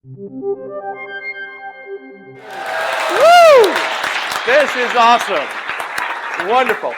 Woo! This is awesome. Wonderful.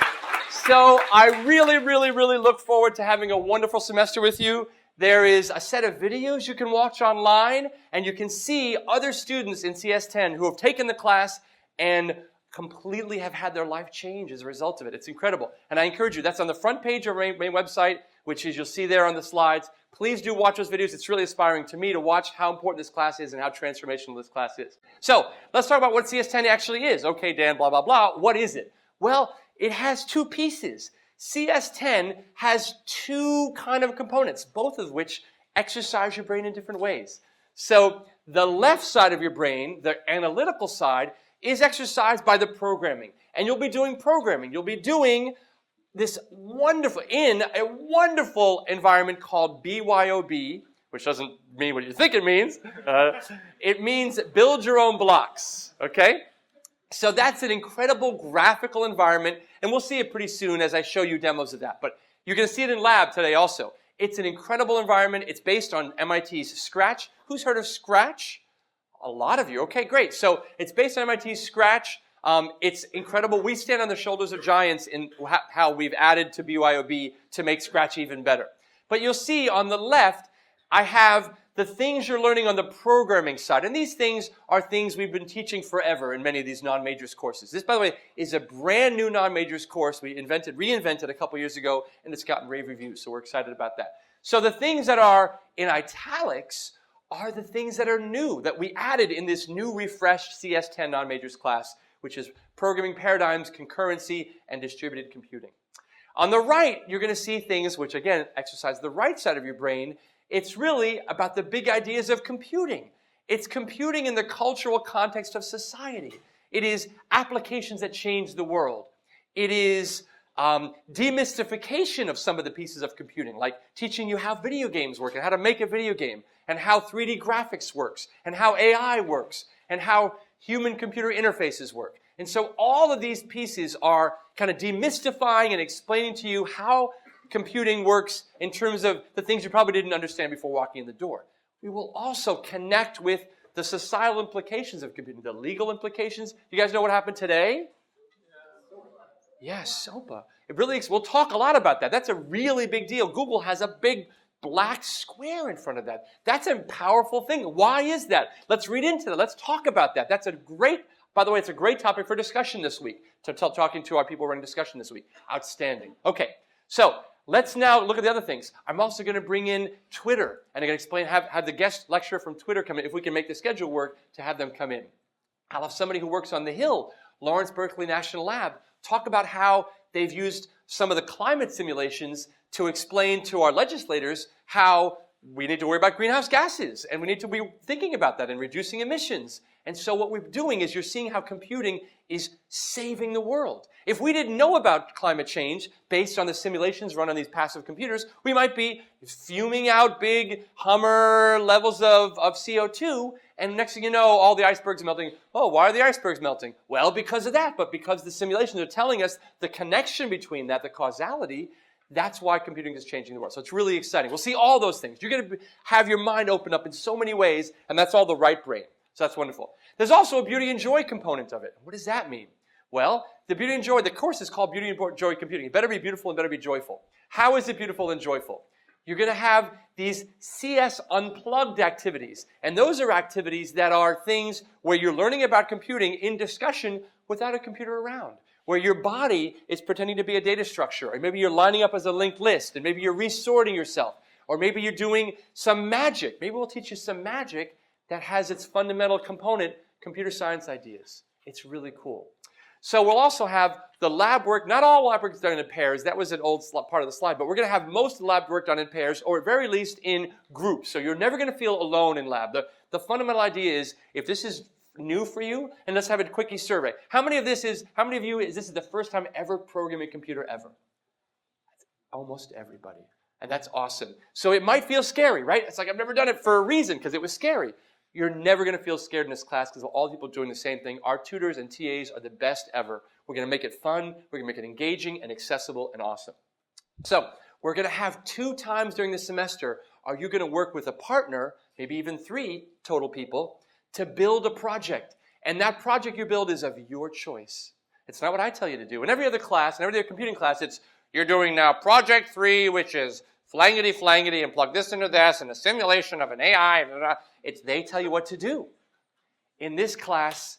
So I really look forward to having a wonderful semester with you. There is a set of videos you can watch online, and you can see other students in CS10 who have taken the class and completely have had their life change as a result of it. It's incredible. And I encourage you, that's on the front page of our main website, which is you'll see there on the slides. Please do watch those videos. It's really inspiring to me to watch how important this class is and how transformational this class is. So let's talk about what CS10 actually is. Okay, Dan, blah, blah, blah. What is it? Well, it has two pieces. CS10 has two kind of components, both of which exercise your brain in different ways. So the left side of your brain, the analytical side, is exercised by the programming. And you'll be doing programming. You'll be doing this in a wonderful environment called BYOB, which doesn't mean what you think it means. It means build your own blocks, okay? So that's an incredible graphical environment, and we'll see it pretty soon as I show you demos of that. But you're going to see it in lab today also. It's an incredible environment. It's based on MIT's Scratch. Who's heard of Scratch? A lot of you. Okay, great. So it's based on MIT's Scratch. It's incredible. We stand on the shoulders of giants in how we've added to BYOB to make Scratch even better. But you'll see on the left, I have the things you're learning on the programming side. And these things are things we've been teaching forever in many of these non-majors courses. This, by the way, is a brand new non-majors course we reinvented a couple years ago, and it's gotten rave reviews, so we're excited about that. So the things that are in italics are the things that are new, that we added in this new refreshed CS10 non-majors class, which is programming paradigms, concurrency, and distributed computing. On the right, you're going to see things which, again, exercise the right side of your brain. It's really about the big ideas of computing. It's computing in the cultural context of society. It is applications that change the world. It is demystification of some of the pieces of computing, like teaching you how video games work and how to make a video game, and how 3D graphics works, and how AI works, and how human-computer interfaces work. And so all of these pieces are kind of demystifying and explaining to you how computing works in terms of the things you probably didn't understand before walking in the door. We will also connect with the societal implications of computing, the legal implications. You guys know what happened today? Yes, SOPA. We'll talk a lot about that. That's a really big deal. Google has a big black square in front of that. That's a powerful thing. Why is that? Let's read into that. Let's talk about that. By the way, it's a great topic for discussion this week, talking to our people running discussion this week. Outstanding. Okay, so let's now look at the other things. I'm also going to bring in Twitter, and I'm going to explain, have the guest lecturer from Twitter come in, if we can make the schedule work, to have them come in. I'll have somebody who works on the Hill, Lawrence Berkeley National Lab, talk about how they've used some of the climate simulations to explain to our legislators how we need to worry about greenhouse gases, and we need to be thinking about that and reducing emissions. And so what we're doing is you're seeing how computing is saving the world. If we didn't know about climate change based on the simulations run on these passive computers, we might be fuming out big Hummer levels of CO2, and next thing you know, all the icebergs are melting. Oh, why are the icebergs melting? Well, because of that, but because the simulations are telling us the connection between that, the causality. That's why computing is changing the world. So it's really exciting. We'll see all those things. You're going to have your mind open up in so many ways, and that's all the right brain. So that's wonderful. There's also a beauty and joy component of it. What does that mean? Well, the beauty and joy, the course is called Beauty and Joy Computing. It better be beautiful and better be joyful. How is it beautiful and joyful? You're going to have these CS Unplugged activities. And those are activities that are things where you're learning about computing in discussion without a computer around, where your body is pretending to be a data structure, or maybe you're lining up as a linked list, and maybe you're resorting yourself, or maybe you're doing some magic. Maybe we'll teach you some magic that has its fundamental component, computer science ideas. It's really cool. So we'll also have the lab work. Not all lab work is done in pairs. That was an old part of the slide, but we're going to have most of the lab work done in pairs, or at very least in groups. So you're never going to feel alone in lab. The fundamental idea is, if this is new for you, and let's have a quickie survey. How many of you is this the first time ever programming a computer ever? Almost everybody. And that's awesome. So it might feel scary, right? It's like, I've never done it for a reason, because it was scary. You're never going to feel scared in this class because all the people doing the same thing. Our tutors and TAs are the best ever. We're going to make it fun. We're going to make it engaging and accessible and awesome. So we're going to have 2 times during the semester, are you going to work with a partner, maybe even 3, total people to build a project. And that project you build is of your choice. It's not what I tell you to do. In every other class, in every other computing class, it's you're doing now project 3, which is flangity, and plug this into this, and a simulation of an AI. Blah, blah. It's they tell you what to do. In this class,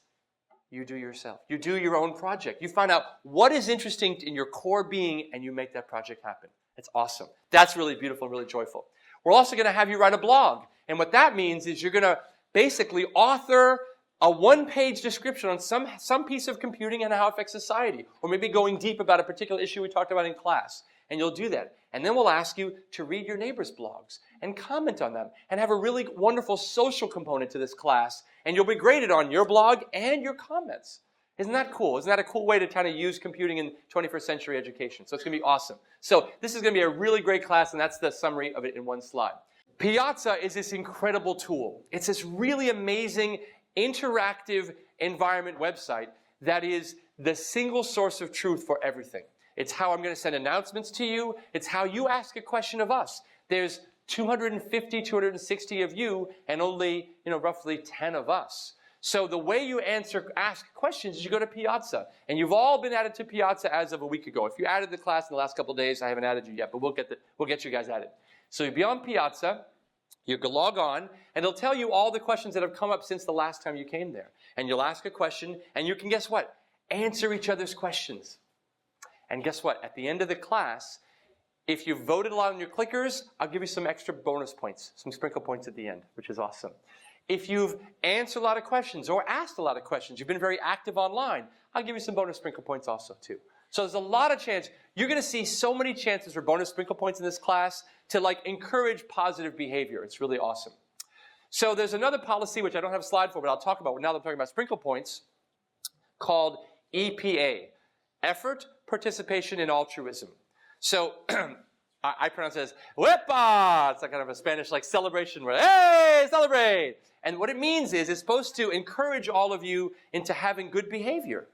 you do yourself. You do your own project. You find out what is interesting in your core being, and you make that project happen. It's awesome. That's really beautiful and really joyful. We're also going to have you write a blog. And what that means is you're going to basically author a one-page description on some piece of computing and how it affects society, or maybe going deep about a particular issue we talked about in class. And you'll do that. And then we'll ask you to read your neighbors' blogs and comment on them and have a really wonderful social component to this class. And you'll be graded on your blog and your comments. Isn't that cool? Isn't that a cool way to kind of use computing in 21st century education? So it's going to be awesome. So this is going to be a really great class, and that's the summary of it in one slide. Piazza is this incredible tool. It's this really amazing interactive environment website that is the single source of truth for everything. It's how I'm going to send announcements to you. It's how you ask a question of us. There's 250, 260 of you, and only, roughly 10 of us. So the way you ask questions is you go to Piazza. And you've all been added to Piazza as of a week ago. If you added the class in the last couple of days, I haven't added you yet, but we'll get you guys added. So you'll be on Piazza. You can log on, and it'll tell you all the questions that have come up since the last time you came there. And you'll ask a question, and you can, guess what? Answer each other's questions. And guess what? At the end of the class, if you voted a lot on your clickers, I'll give you some extra bonus points, some sprinkle points at the end, which is awesome. If you've answered a lot of questions or asked a lot of questions, you've been very active online, I'll give you some bonus sprinkle points also, too. So there's a lot of chance. You're going to see so many chances for bonus sprinkle points in this class to encourage positive behavior. It's really awesome. So there's another policy, which I don't have a slide for, but I'll talk about now that I'm talking about sprinkle points, called EPA, Effort, Participation, and Altruism. So I pronounce it as Wepa! It's like kind of a Spanish celebration where, hey, celebrate! And what it means is it's supposed to encourage all of you into having good behavior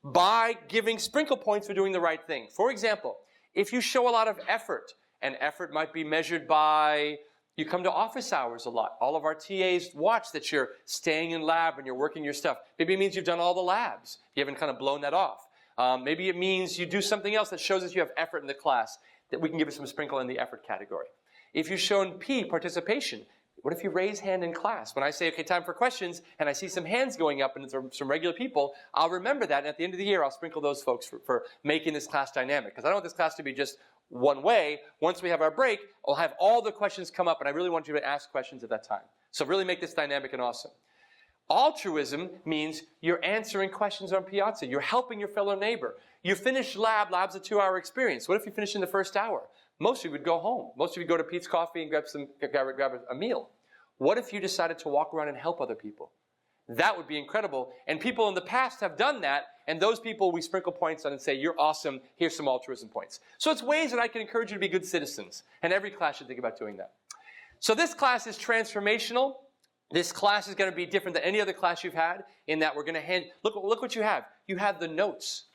by giving sprinkle points for doing the right thing. For example, if you show a lot of effort, and effort might be measured by you come to office hours a lot. All of our TAs watch that you're staying in lab and you're working your stuff. Maybe it means you've done all the labs. You haven't kind of blown that off. Maybe it means you do something else that shows that you have effort in the class, that we can give you some sprinkle in the effort category. If you've shown P, participation, what if you raise hand in class? When I say, okay, time for questions, and I see some hands going up and it's some regular people, I'll remember that, and at the end of the year, I'll sprinkle those folks for making this class dynamic. Because I don't want this class to be just one way. Once we have our break, I'll have all the questions come up, and I really want you to ask questions at that time. So really make this dynamic and awesome. Altruism means you're answering questions on Piazza. You're helping your fellow neighbor. You finish lab's a 2-hour experience. What if you finish in the first hour? Most of you would go home. Most of you go to Pete's Coffee and grab a meal. What if you decided to walk around and help other people? That would be incredible. And people in the past have done that, and those people we sprinkle points on and say, you're awesome, here's some altruism points. So it's ways that I can encourage you to be good citizens. And every class should think about doing that. So this class is transformational. This class is going to be different than any other class you've had in that we're going to look what you have. You have the notes.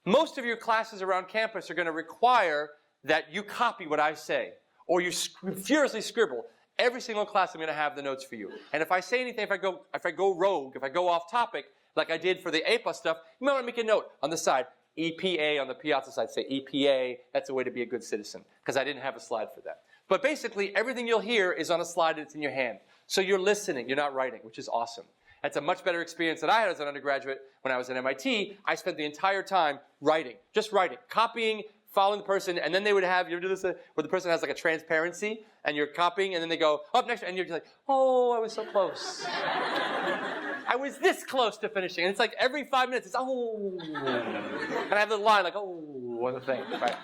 Most of your classes around campus are going to require that you copy what I say, or you furiously scribble. Every single class I'm going to have the notes for you. And if I say anything, if I go rogue, if I go off topic, like I did for the APA stuff, you might want to make a note on the side. EPA on the Piazza side, say EPA. That's a way to be a good citizen, because I didn't have a slide for that. But basically, everything you'll hear is on a slide and it's in your hand. So you're listening, you're not writing, which is awesome. That's a much better experience than I had as an undergraduate when I was at MIT. I spent the entire time writing, just writing, copying, following the person, and then they would have, you ever do this, where the person has a transparency, and you're copying, and then they go, up next, and you're just like, oh, I was so close. I was this close to finishing. And it's every 5 minutes, it's, oh. And I have the line oh, on the thing, right?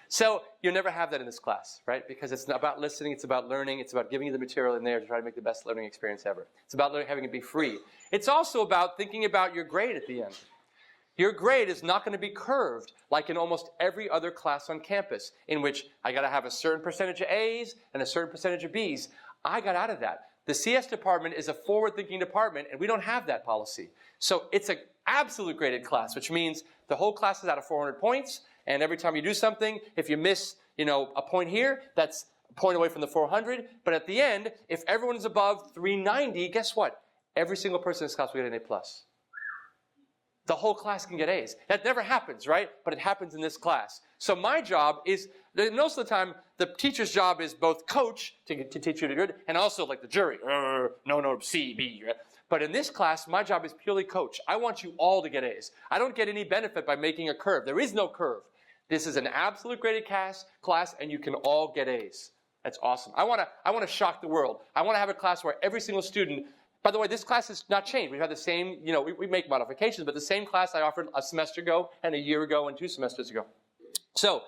So you'll never have that in this class, right? Because it's not about listening, it's about learning, it's about giving you the material in there to try to make the best learning experience ever. It's about having it be free. It's also about thinking about your grade at the end. Your grade is not going to be curved like in almost every other class on campus, in which I got to have a certain percentage of A's and a certain percentage of B's. I got out of that. The CS department is a forward-thinking department, and we don't have that policy. So it's an absolute graded class, which means the whole class is out of 400 points, and every time you do something, if you miss, a point here, that's point away from the 400. But at the end, if everyone's above 390, guess what? Every single person in this class will get an A+. The whole class can get A's. That never happens, right? But it happens in this class. So my job is, most of the time, the teacher's job is both coach, to teach you to do it, and also like the jury. No, C, B. Right? But in this class, my job is purely coach. I want you all to get A's. I don't get any benefit by making a curve. There is no curve. This is an absolute graded class, and you can all get A's. That's awesome. I want to shock the world. I want to have a class where every single student. By the way, this class has not changed. We've had the same, we make modifications, but the same class I offered a semester ago and a year ago and 2 semesters ago. So,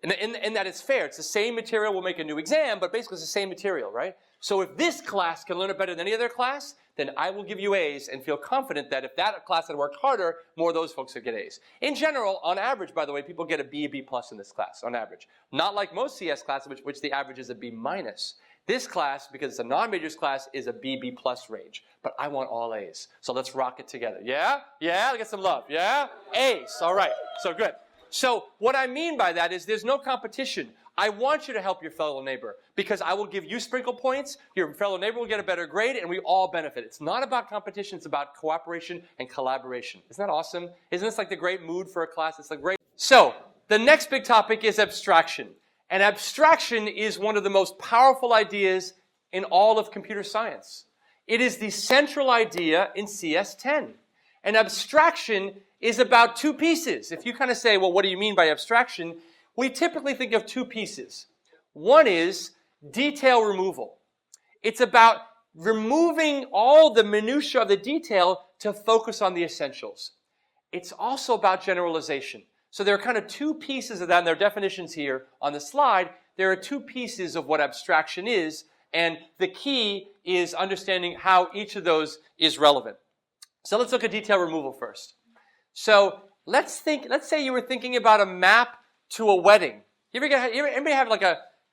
in that it's fair. It's the same material. We'll make a new exam, but basically it's the same material, right? So if this class can learn it better than any other class, then I will give you A's and feel confident that if that class had worked harder, more of those folks would get A's. In general, on average, by the way, people get a B plus in this class, on average. Not like most CS classes, which the average is a B minus. This class, because it's a non-majors class, is a B plus range. But I want all A's. So let's rock it together. Yeah? Yeah? Let's get some love. Yeah? A's. All right. So good. So what I mean by that is there's no competition. I want you to help your fellow neighbor because I will give you sprinkle points, your fellow neighbor will get a better grade, and we all benefit. It's not about competition. It's about cooperation and collaboration. Isn't that awesome? Isn't this like the great mood for a class? It's like great. So the next big topic is abstraction. And abstraction is one of the most powerful ideas in all of computer science. It is the central idea in CS10. And abstraction is about 2 pieces. If you kind of say, well, what do you mean by abstraction? We typically think of 2 pieces. One is detail removal. It's about removing all the minutiae of the detail to focus on the essentials. It's also about generalization. So there are kind of 2 pieces of that, and there are definitions here on the slide. There are 2 pieces of what abstraction is, and the key is understanding how each of those is relevant. So let's look at detail removal first. So let's say you were thinking about a map to a wedding. Anybody have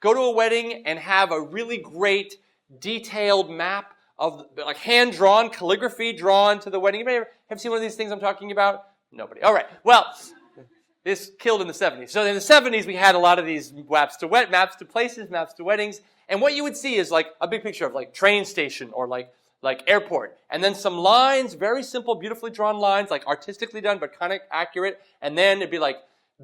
go to a wedding and have a really great detailed map of like hand-drawn, calligraphy drawn to the wedding? Anybody have seen one of these things I'm talking about? Nobody. All right. Well, this killed in the 70s. So in the 70s, we had a lot of these maps to places, maps to weddings. And what you would see is like a big picture of like train station or like airport. And then some lines, very simple, beautifully drawn lines, like artistically done, but kind of accurate. And then it'd be like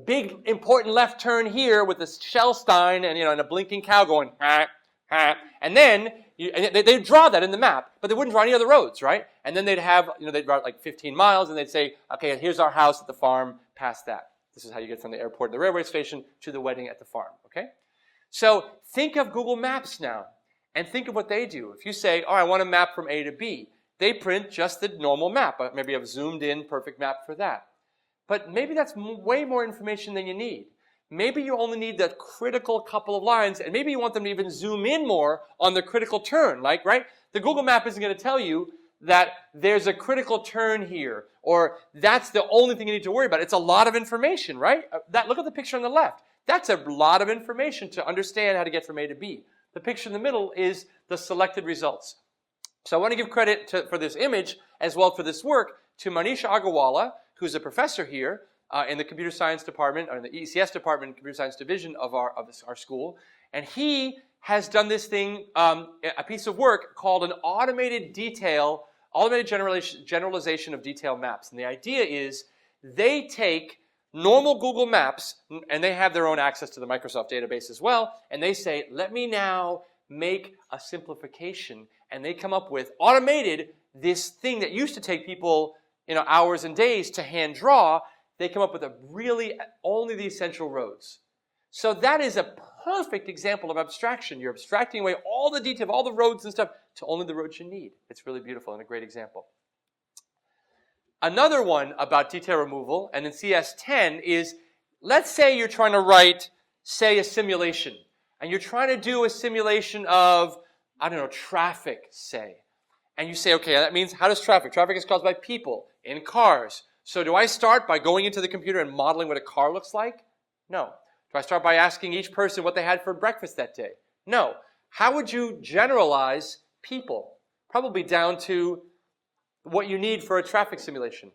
big, important left turn here with a shell stein and, and a blinking cow going, ha, ha. And then they'd draw that in the map, but they wouldn't draw any other roads, right? And then they'd have, they'd draw like 15 miles and they'd say, okay, here's our house at the farm, past that. This is how you get from the airport to the railway station to the wedding at the farm, okay? So think of Google Maps now and think of what they do. If you say, oh, I want a map from A to B, they print just the normal map. Maybe I've zoomed in, perfect map for that. But maybe that's way more information than you need. Maybe you only need that critical couple of lines, and maybe you want them to even zoom in more on the critical turn, right? The Google map isn't going to tell you that there's a critical turn here, or that's the only thing you need to worry about. It's a lot of information, right? Look at the picture on the left. That's a lot of information to understand how to get from A to B. The picture in the middle is the selected results. So I want to give credit for this image, as well for this work, to Manisha Agarwala, who's a professor here in the computer science department, or in the ECS department, computer science division of our school. And he has done this thing, a piece of work called an automated generalization of detail maps. And the idea is they take normal Google Maps, and they have their own access to the Microsoft database as well, and they say, let me now make a simplification. And they come up with automated, this thing that used to take people hours and days to hand draw. They come up with only the essential roads. So that is a perfect example of abstraction. You're abstracting away all the detail, all the roads and stuff, to only the roads you need. It's really beautiful and a great example. Another one about detail removal, and in CS10, is let's say you're trying to write, say, a simulation. And you're trying to do a simulation of, traffic, say. And you say, okay, that means how does traffic? Traffic is caused by people in cars. So do I start by going into the computer and modeling what a car looks like? No. Do I start by asking each person what they had for breakfast that day? No. How would you generalize people? Probably down to what you need for a traffic simulation.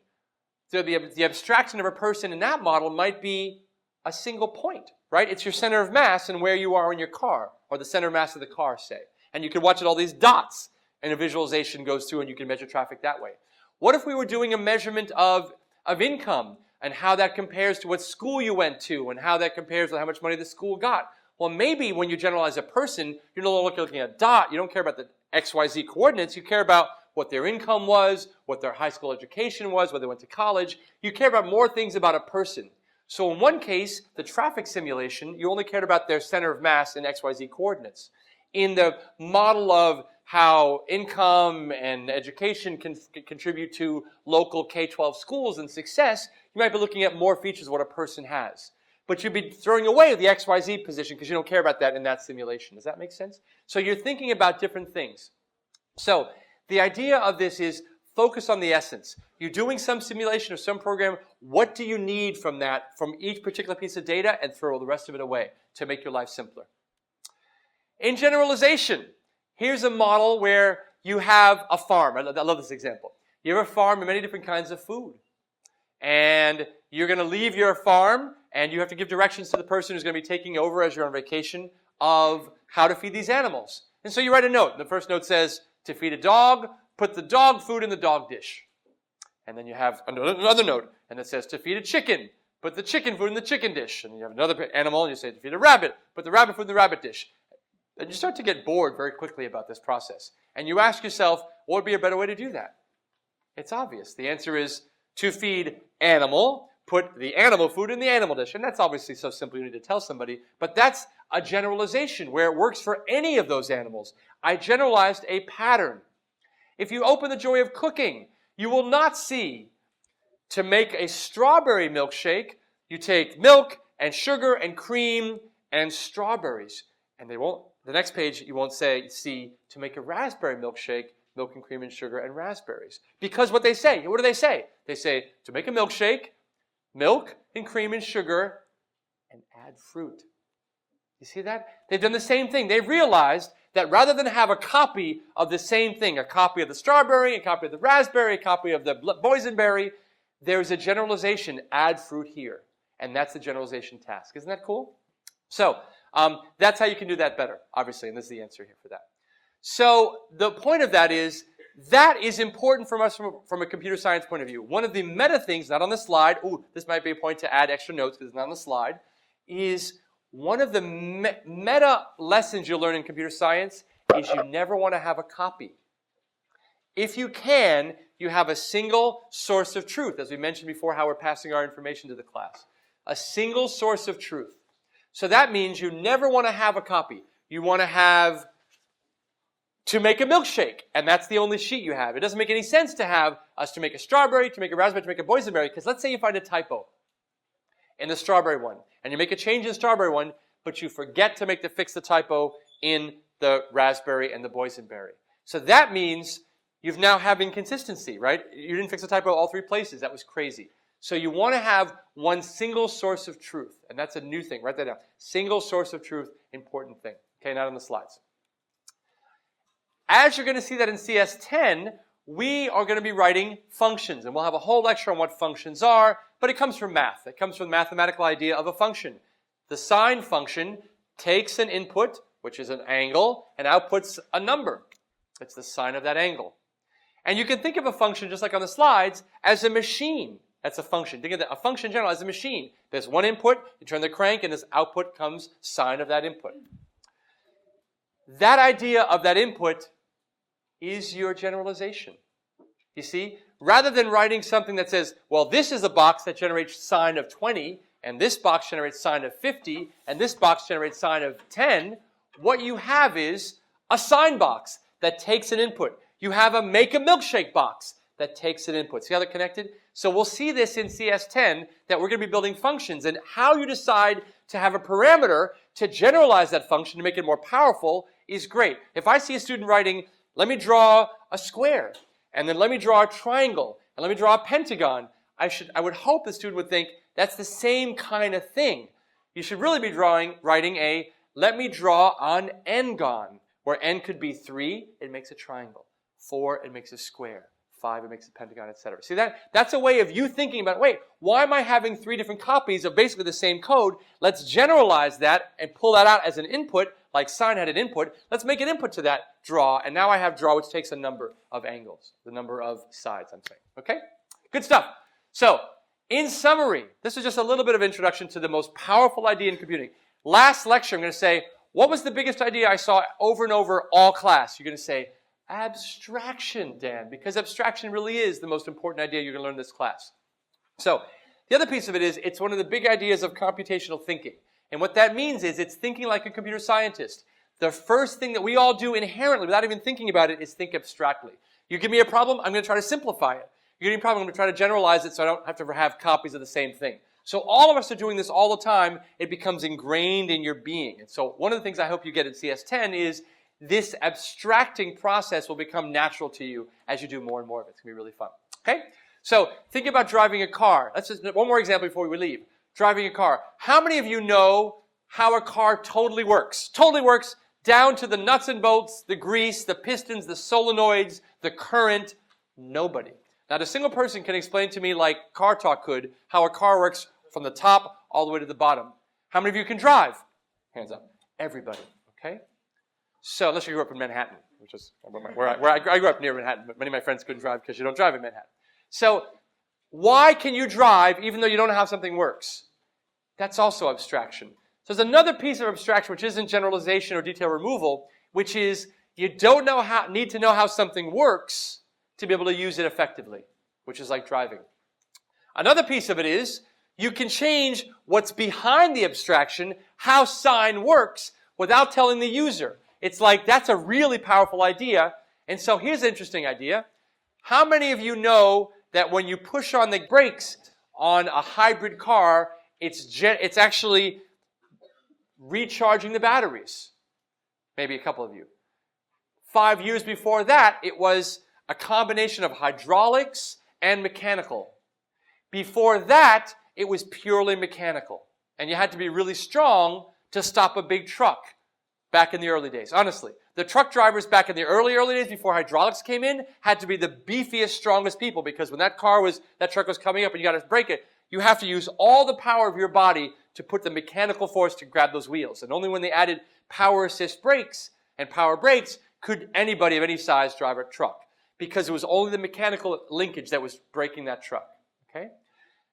So the abstraction of a person in that model might be a single point. right? It's your center of mass and where you are in your car, or the center of mass of the car, say. And you can watch it, all these dots, and a visualization goes through and you can measure traffic that way. What if we were doing a measurement of income and how that compares to what school you went to and how that compares with how much money the school got? Well, maybe when you generalize a person, you're no longer looking at a dot. You don't care about the XYZ coordinates. You care about what their income was, what their high school education was, whether they went to college. You care about more things about a person. So in one case, the traffic simulation, you only cared about their center of mass and XYZ coordinates. In the model of how income and education can contribute to local K-12 schools and success, you might be looking at more features of what a person has. But you'd be throwing away the XYZ position because you don't care about that in that simulation. Does that make sense? So you're thinking about different things. So the idea of this is focus on the essence. You're doing some simulation or some program. What do you need from that, from each particular piece of data, and throw the rest of it away to make your life simpler. In generalization, here's a model where you have a farm. I love this example. You have a farm and many different kinds of food. And you're going to leave your farm, and you have to give directions to the person who's going to be taking over as you're on vacation of how to feed these animals. And so you write a note. The first note says, to feed a dog, put the dog food in the dog dish. And then you have another note, and it says, to feed a chicken, put the chicken food in the chicken dish. And you have another animal, and you say, to feed a rabbit, put the rabbit food in the rabbit dish. And you start to get bored very quickly about this process. And you ask yourself, what would be a better way to do that? It's obvious. The answer is to feed animal, put the animal food in the animal dish. And that's obviously so simple you need to tell somebody. But that's a generalization where it works for any of those animals. I generalized a pattern. If you open the joy of cooking, you will not see to make a strawberry milkshake, you take milk and sugar and cream and strawberries. And they won't. The next page, you won't see to make a raspberry milkshake, milk and cream and sugar and raspberries. Because what do they say? They say to make a milkshake, milk and cream and sugar, and add fruit. You see that? They've done the same thing. They've realized that rather than have a copy of the same thing, a copy of the strawberry, a copy of the raspberry, a copy of the boysenberry, there's a generalization, add fruit here. And that's the generalization task. Isn't that cool? So, that's how you can do that better, obviously, and this is the answer here for that. So the point of that is important from us from a computer science point of view. One of the meta things, not on the slide, this might be a point to add extra notes because it's not on the slide, is one of the meta lessons you'll learn in computer science is you never want to have a copy. If you can, you have a single source of truth, as we mentioned before, how we're passing our information to the class. A single source of truth. So that means you never want to have a copy. You want to have to make a milkshake, and that's the only sheet you have. It doesn't make any sense to have us to make a strawberry, to make a raspberry, to make a boysenberry, because let's say you find a typo in the strawberry one, and you make a change in the strawberry one, but you forget to fix the typo in the raspberry and the boysenberry. So that means you've now have inconsistency, right? You didn't fix the typo all three places. That was crazy. So you want to have one single source of truth. And that's a new thing. Write that down. Single source of truth, important thing. Okay, not on the slides. As you're going to see that in CS10, we are going to be writing functions. And we'll have a whole lecture on what functions are. But it comes from math. It comes from the mathematical idea of a function. The sine function takes an input, which is an angle, and outputs a number. It's the sine of that angle. And you can think of a function, just like on the slides, as a machine. That's a function. Think of that. A function in general as a machine. There's one input, you turn the crank, and this output comes sine of that input. That idea of that input is your generalization. You see? Rather than writing something that says, well, this is a box that generates sine of 20, and this box generates sine of 50, and this box generates sine of 10, what you have is a sine box that takes an input. You have a make a milkshake box that takes an input. See how they're connected? So we'll see this in CS10, that we're going to be building functions, and how you decide to have a parameter to generalize that function to make it more powerful is great. If I see a student writing, let me draw a square, and then let me draw a triangle, and let me draw a pentagon, I would hope the student would think that's the same kind of thing. You should really be writing a, let me draw an n-gon, where n could be 3, it makes a triangle. 4, it makes a square. 5, it makes a pentagon, etc. See that? That's a way of you thinking about, wait, why am I having 3 different copies of basically the same code? Let's generalize that and pull that out as an input, like sine had an input. Let's make an input to that draw, and now I have draw, which takes a number of angles, the number of sides, I'm saying. Okay? Good stuff. So, in summary, this is just a little bit of introduction to the most powerful idea in computing. Last lecture, I'm going to say, what was the biggest idea I saw over and over all class? You're going to say, abstraction, Dan, because abstraction really is the most important idea you're going to learn in this class. So, the other piece of it is, it's one of the big ideas of computational thinking. And what that means is, it's thinking like a computer scientist. The first thing that we all do inherently, without even thinking about it, is think abstractly. You give me a problem, I'm going to try to simplify it. You give me a problem, I'm going to try to generalize it so I don't have to have copies of the same thing. So all of us are doing this all the time. It becomes ingrained in your being. And so one of the things I hope you get in CS10 is this abstracting process will become natural to you as you do more and more of it. It's going to be really fun. Okay? So think about driving a car. Let's just, one more example before we leave. Driving a car. How many of you know how a car totally works? Totally works down to the nuts and bolts, the grease, the pistons, the solenoids, the current. Nobody. Not a single person can explain to me like Car Talk could how a car works from the top all the way to the bottom. How many of you can drive? Hands up. Everybody. Okay? So, unless you grew up in Manhattan, which is where I grew up near Manhattan, but many of my friends couldn't drive because you don't drive in Manhattan. So, why can you drive even though you don't know how something works? That's also abstraction. So there's another piece of abstraction which isn't generalization or detail removal, which is you don't need to know how something works to be able to use it effectively, which is like driving. Another piece of it is you can change what's behind the abstraction, how sine works, without telling the user. It's like, that's a really powerful idea. And so here's an interesting idea. How many of you know that when you push on the brakes on a hybrid car, it's actually recharging the batteries? Maybe a couple of you. 5 years before that, it was a combination of hydraulics and mechanical. Before that, it was purely mechanical. And you had to be really strong to stop a big truck back in the early days. Honestly, the truck drivers back in the early days before hydraulics came in had to be the beefiest, strongest people, because when that truck was coming up and you got to brake it, you have to use all the power of your body to put the mechanical force to grab those wheels. And only when they added power assist brakes and power brakes could anybody of any size drive a truck, because it was only the mechanical linkage that was braking that truck. Okay?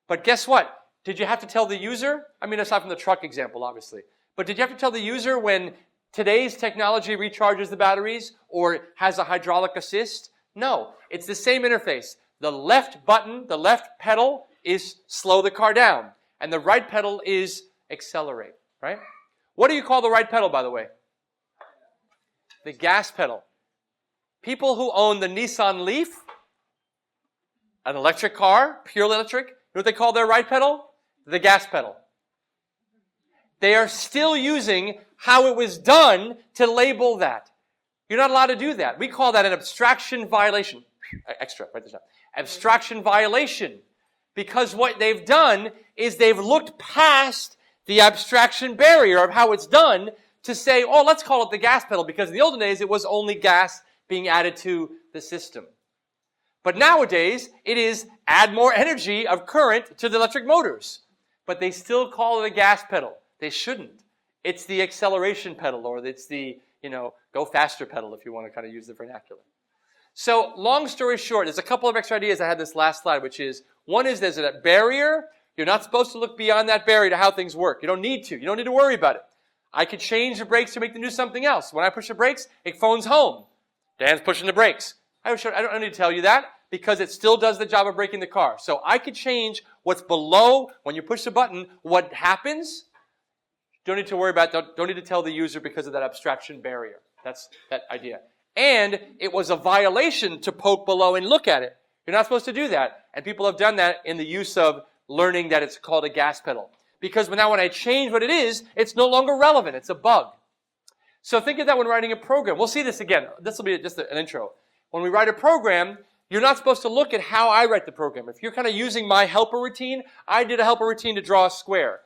But guess what? Did you have to tell the user? I mean, aside from the truck example, obviously. But did you have to tell the user when today's technology recharges the batteries or has a hydraulic assist? No. It's the same interface. The left button, the left pedal is slow the car down. And the right pedal is accelerate, right? What do you call the right pedal, by the way? The gas pedal. People who own the Nissan Leaf, an electric car, purely electric, you know what they call their right pedal? The gas pedal. They are still using how it was done to label that. You're not allowed to do that. We call that an abstraction violation. Extra, write this down. Abstraction violation. Because what they've done is they've looked past the abstraction barrier of how it's done to say, oh, let's call it the gas pedal, because in the olden days it was only gas being added to the system. But nowadays it is add more energy of current to the electric motors. But they still call it a gas pedal. They shouldn't. It's the acceleration pedal, or it's the, go faster pedal if you want to kind of use the vernacular. So long story short, there's a couple of extra ideas I had this last slide, which is, one is there's a barrier. You're not supposed to look beyond that barrier to how things work. You don't need to. You don't need to worry about it. I could change the brakes to make them do something else. When I push the brakes, it phones home. Dan's pushing the brakes. I don't need to tell you that, because it still does the job of braking the car. So I could change what's below when you push the button, what happens. Don't need to worry about it. Don't need to tell the user because of that abstraction barrier. That's that idea. And it was a violation to poke below and look at it. You're not supposed to do that. And people have done that in the use of learning that it's called a gas pedal. Because now when I change what it is, it's no longer relevant. It's a bug. So think of that when writing a program. We'll see this again. This will be just an intro. When we write a program, you're not supposed to look at how I write the program. If you're kind of using my helper routine, I did a helper routine to draw a square.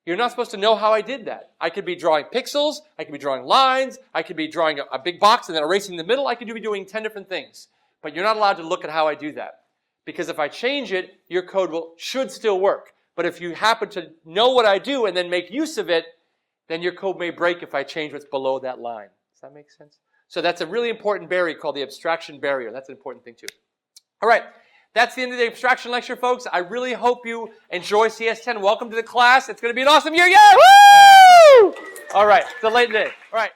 You're not supposed to know how I did that. I could be drawing pixels, I could be drawing lines, I could be drawing a big box and then erasing the middle, I could be doing 10 different things. But you're not allowed to look at how I do that. Because if I change it, your code should still work. But if you happen to know what I do and then make use of it, then your code may break if I change what's below that line. Does that make sense? So that's a really important barrier called the abstraction barrier. That's an important thing too. All right. That's the end of the abstraction lecture, folks. I really hope you enjoy CS10. Welcome to the class. It's going to be an awesome year. Yeah! Woo! All right. It's a late day. All right.